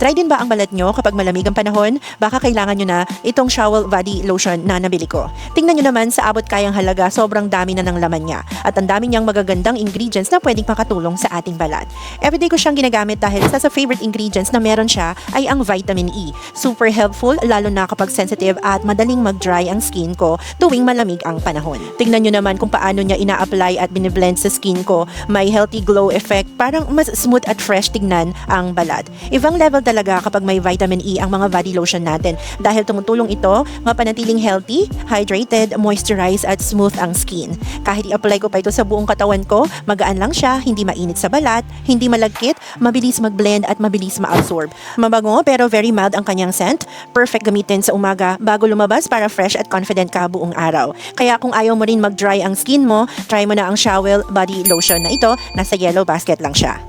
Dry din ba ang balat nyo kapag malamig ang panahon? Baka kailangan nyo na itong Shower Body Lotion na nabili ko. Tingnan nyo naman sa abot kayang halaga, sobrang dami na ng laman niya. At ang dami niyang magagandang ingredients na pwedeng makatulong sa ating balat. Everyday ko siyang ginagamit dahil isa sa favorite ingredients na meron siya ay ang vitamin E. Super helpful lalo na kapag sensitive at madaling mag-dry ang skin ko tuwing malamig ang panahon. Tingnan nyo naman kung paano niya ina-apply at biniblend sa skin ko. May healthy glow effect, parang mas smooth at fresh tignan ang balat. Ibang level talaga kapag may vitamin E ang mga body lotion natin dahil tumutulong ito mapanatiling healthy, hydrated, moisturized at smooth ang skin. Kahit i-apply ko pa ito sa buong katawan ko, magaan lang siya, hindi mainit sa balat, hindi malagkit, mabilis mag-blend at mabilis ma-absorb. Mabango pero very mild ang kanyang scent, perfect gamitin sa umaga bago lumabas para fresh at confident ka buong araw. Kaya kung ayaw mo rin mag-dry ang skin mo, try mo na ang Shower Body Lotion na ito, nasa yellow basket lang siya.